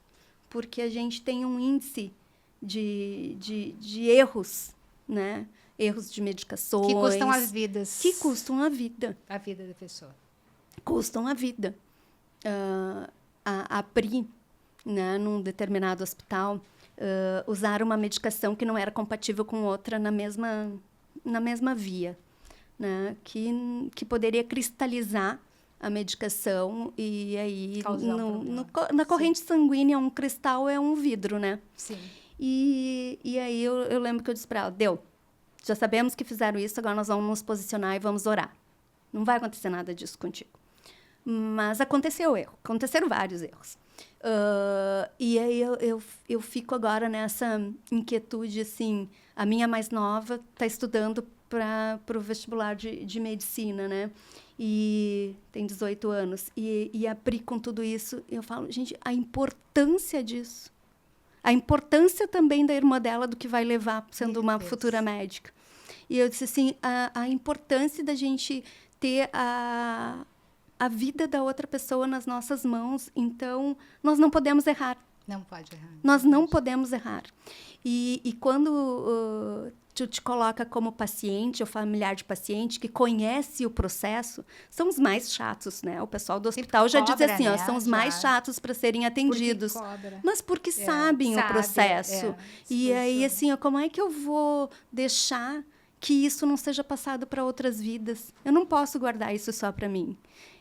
porque a gente tem um índice de erros, né? Erros de medicações. Que custam as vidas. Que custam a vida. A vida da pessoa. Custam a vida. A Pri, né, num determinado hospital, usar uma medicação que não era compatível com outra na mesma via, né, que poderia cristalizar a medicação e aí na corrente sanguínea um cristal é um vidro, né? Sim. E aí eu lembro que eu disse para ela, já sabemos que fizeram isso, agora nós vamos nos posicionar e vamos orar. Não vai acontecer nada disso contigo. Mas aconteceram vários erros. E aí eu fico agora nessa inquietude, assim, a minha mais nova está estudando para o vestibular de medicina, né? E tem 18 anos. E a Pri, com tudo isso, eu falo, gente, a importância disso. A importância também da irmã dela, do que vai levar sendo uma futura médica. E eu disse assim, a importância da gente ter a vida da outra pessoa nas nossas mãos, então nós não podemos errar. Não pode errar. Nós não podemos errar. E quando tu te coloca como paciente ou familiar de paciente que conhece o processo, são os mais chatos, né? O pessoal do hospital já diz assim, ó, são os mais chatos para serem atendidos. Mas porque sabem o processo. E aí, assim, ó, como é que eu vou deixar que isso não seja passado para outras vidas? Eu não posso guardar isso só para mim.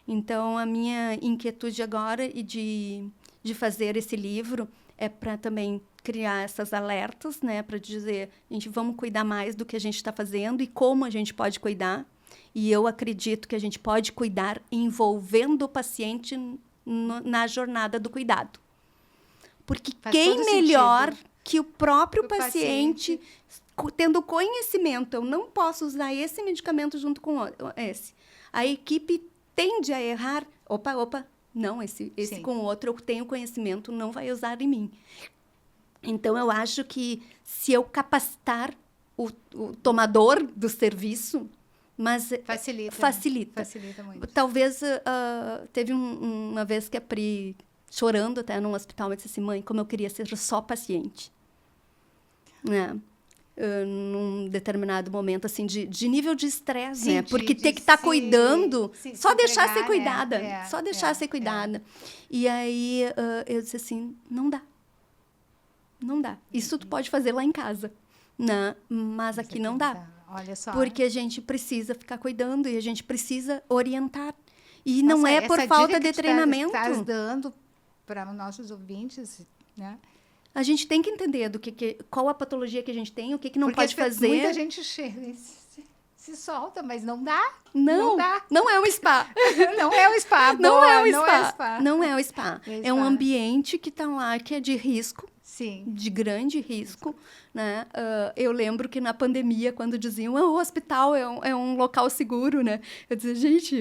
Então, a minha inquietude agora e de fazer esse livro é para também criar essas alertas, né, para dizer, gente, vamos cuidar mais do que a gente está fazendo e como a gente pode cuidar. E eu acredito que a gente pode cuidar envolvendo o paciente na jornada do cuidado. Porque quem melhor que o próprio paciente, tendo conhecimento, eu não posso usar esse medicamento junto com esse. A equipe tende a errar. Opa, não, esse com o outro eu tenho conhecimento, não vai usar em mim. Então, eu acho que se eu capacitar o tomador do serviço, mas facilita. Facilita muito. Talvez, teve uma vez que a Pri, chorando até num hospital, me disse assim, mãe, como eu queria ser só paciente. Né? Num determinado momento, assim, de nível de estresse, né? Porque ter que estar cuidando, só deixar ser cuidada. Só deixar ser cuidada. E aí, eu disse assim, não dá. Não dá. Isso tu pode fazer lá em casa, né? Mas aqui não dá. Olha só. Porque a gente precisa ficar cuidando e a gente precisa orientar. E não é por falta de treinamento. Estás dando para os nossos ouvintes, né? A gente tem que entender qual a patologia que a gente tem, o que não pode fazer. Muita gente se solta, mas não dá. Não dá. Não é um spa. Não é um spa. Não é um spa. Não é um spa. É um ambiente que está lá, que é de risco. Sim. De grande risco, né? Eu lembro que na pandemia, quando diziam o hospital é um local seguro, né? Eu dizia, gente,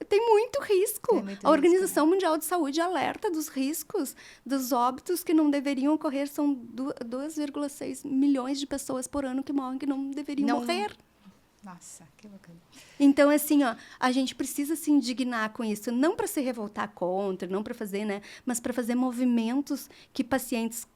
tem muito risco. A Organização Mundial de Saúde alerta dos riscos, dos óbitos que não deveriam ocorrer. São 2,6 milhões de pessoas por ano que morrem, que não deveriam morrer. Nossa, que bacana. Então, assim, ó, a gente precisa se indignar com isso, não para se revoltar contra, não para fazer, né, mas para fazer movimentos que pacientes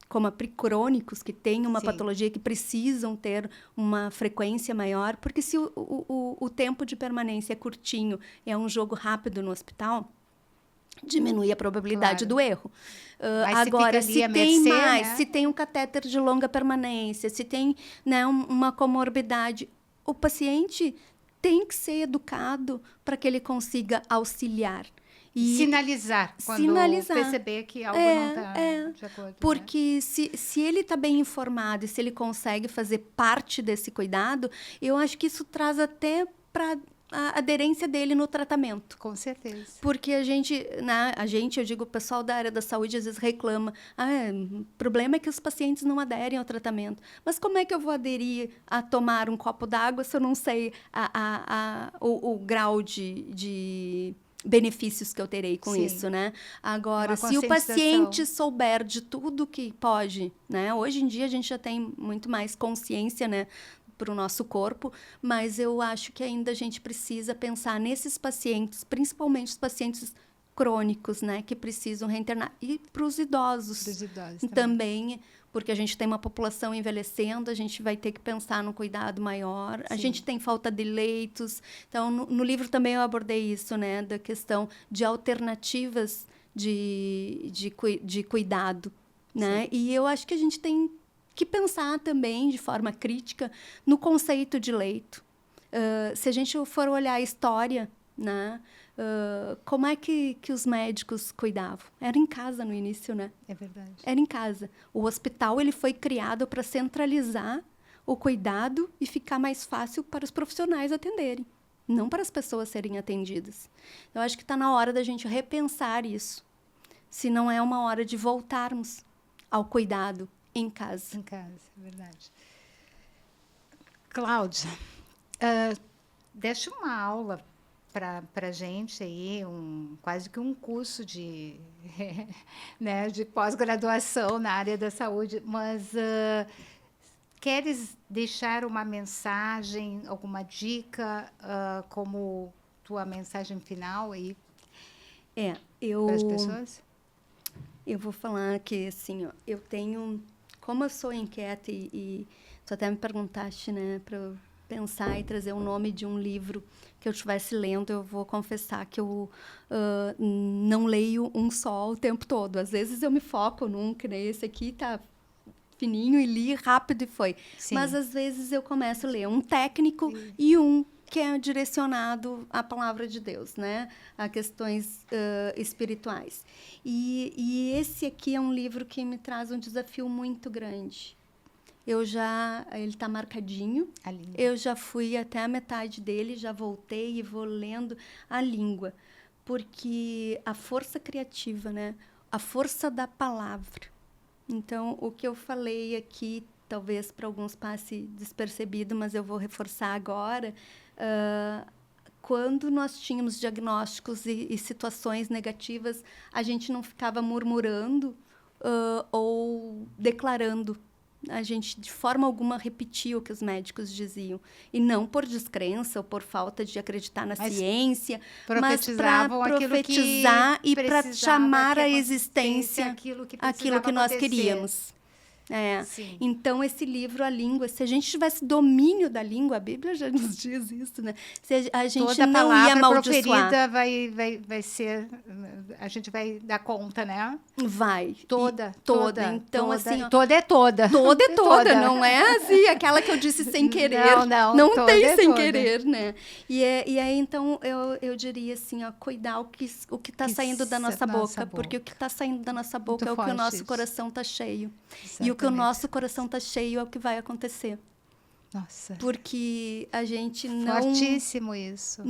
como a Pri crônicos, que têm uma patologia, que precisam ter uma frequência maior, porque se o tempo de permanência é curtinho, é um jogo rápido no hospital, diminui a probabilidade do erro. Agora, se tem mais, né? Se tem um catéter de longa permanência, se tem, né, uma comorbidade, o paciente tem que ser educado para que ele consiga auxiliar. E sinalizar quando perceber que algo não está de acordo. Porque, né? se ele está bem informado e se ele consegue fazer parte desse cuidado, eu acho que isso traz até para a aderência dele no tratamento. Com certeza. Porque eu digo, o pessoal da área da saúde às vezes reclama, o problema é que os pacientes não aderem ao tratamento. Mas como é que eu vou aderir a tomar um copo d'água se eu não sei o grau de benefícios que eu terei com isso, né? Agora, se o paciente souber de tudo que pode, né? Hoje em dia a gente já tem muito mais consciência, né, para o nosso corpo, mas eu acho que ainda a gente precisa pensar nesses pacientes, principalmente os pacientes crônicos, né, que precisam reinternar, e para os idosos também, porque a gente tem uma população envelhecendo, a gente vai ter que pensar no cuidado maior. Sim. A gente tem falta de leitos. Então, no livro também eu abordei isso, né, da questão de alternativas de cuidado, né? Sim. E eu acho que a gente tem que pensar também, de forma crítica, no conceito de leito. Se a gente for olhar a história, né, como é que os médicos cuidavam? Era em casa no início, né? É verdade. Era em casa. O hospital ele foi criado para centralizar o cuidado e ficar mais fácil para os profissionais atenderem, não para as pessoas serem atendidas. Eu acho que está na hora da gente repensar isso, se não é uma hora de voltarmos ao cuidado em casa. Em casa, é verdade. Cláudia, deixa uma aula para a gente aí, quase que um curso de pós-graduação na área da saúde, mas queres deixar uma mensagem, alguma dica, como tua mensagem final aí para as pessoas? Eu vou falar que, assim, ó, eu tenho... Como eu sou inquieta e tu até me perguntaste, né, para eu pensar e trazer o nome de um livro que eu estivesse lendo, eu vou confessar que eu não leio um só o tempo todo. Às vezes eu me foco num, que nem esse aqui tá fininho e li rápido e foi. Sim. Mas às vezes eu começo a ler um técnico e um que é direcionado à palavra de Deus, né? A questões espirituais. E esse aqui é um livro que me traz um desafio muito grande. Ele está marcadinho. Eu já fui até a metade dele, já voltei e vou lendo a língua. Porque a força criativa, né? A força da palavra. Então, o que eu falei aqui, talvez para alguns passe despercebido, mas eu vou reforçar agora. Quando nós tínhamos diagnósticos e situações negativas, a gente não ficava murmurando ou declarando. A gente, de forma alguma, repetia o que os médicos diziam. E não por descrença ou por falta de acreditar na ciência, mas para profetizar e para chamar à existência aquilo que nós queríamos. Então, esse livro, a língua, se a gente tivesse domínio da língua, a Bíblia já nos diz isso, né? Se a gente toda não ia amaldiçoar. Toda vai ser... A gente vai dar conta, né? Vai. Toda. Então, assim... Ó, toda é toda. Toda é toda, não é assim, aquela que eu disse sem querer. Não tem sem querer, né? E aí, então, eu diria assim, ó, cuidar o que está saindo da nossa boca. Porque o que está saindo da nossa boca é o que o nosso coração está cheio. Exatamente. E o que o nosso coração está cheio é o que vai acontecer. Nossa. Porque a gente não... Fortíssimo isso.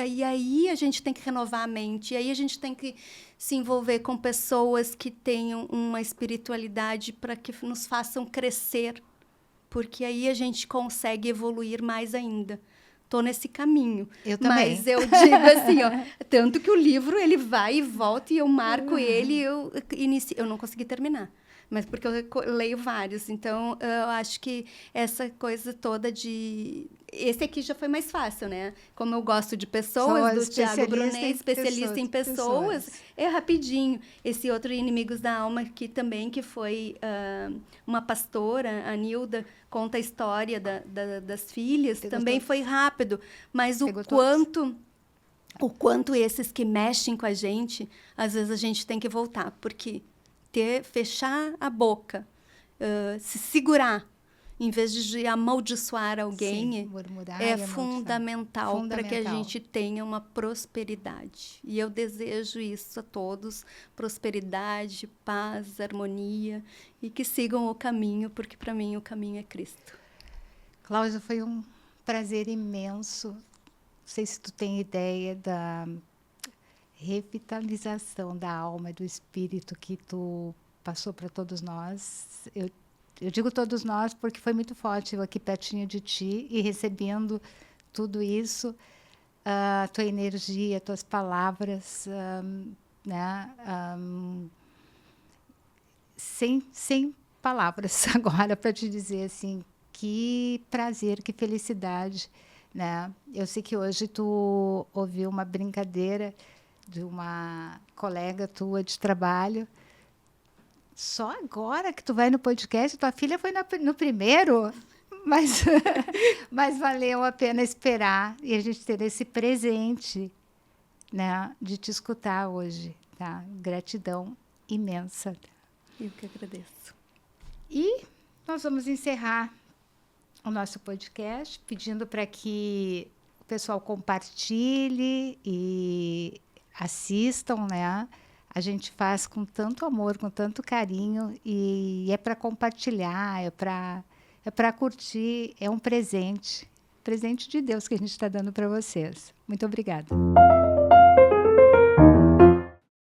E aí a gente tem que renovar a mente. E aí a gente tem que se envolver com pessoas que tenham uma espiritualidade para que nos façam crescer. Porque aí a gente consegue evoluir mais ainda. Estou nesse caminho. Eu também. Mas eu digo assim, ó, tanto que o livro ele vai e volta e eu marco ele, eu não consegui terminar. Mas porque eu leio vários. Então, eu acho que essa coisa toda de... Esse aqui já foi mais fácil, né? Como eu gosto de pessoas, do Tiago Brunet, especialista em pessoas, é rapidinho. Esse outro, Inimigos da Alma, que também que foi uma pastora, a Nilda, conta a história das filhas, também foi rápido. Mas o quanto esses que mexem com a gente, às vezes a gente tem que voltar, porque... fechar a boca, se segurar, em vez de amaldiçoar alguém, é fundamental para que a gente tenha uma prosperidade. E eu desejo isso a todos, prosperidade, paz, harmonia, e que sigam o caminho, porque para mim o caminho é Cristo. Cláudia, foi um prazer imenso. Não sei se tu tem ideia da... revitalização da alma e do espírito que tu passou para todos nós. Eu digo todos nós porque foi muito forte eu aqui pertinho de ti e recebendo tudo isso, a tua energia, tuas palavras, né? Sem palavras agora para te dizer assim, que prazer, que felicidade, né? Eu sei que hoje tu ouviu uma brincadeira de uma colega tua de trabalho. Só agora que tu vai no podcast, tua filha foi no primeiro, mas valeu a pena esperar e a gente ter esse presente, né, de te escutar hoje, tá? Gratidão imensa. Eu que agradeço. E nós vamos encerrar o nosso podcast pedindo para que o pessoal compartilhe e assistam, né? A gente faz com tanto amor, com tanto carinho e é para compartilhar, é para curtir, é um presente de Deus que a gente está dando para vocês. Muito obrigada.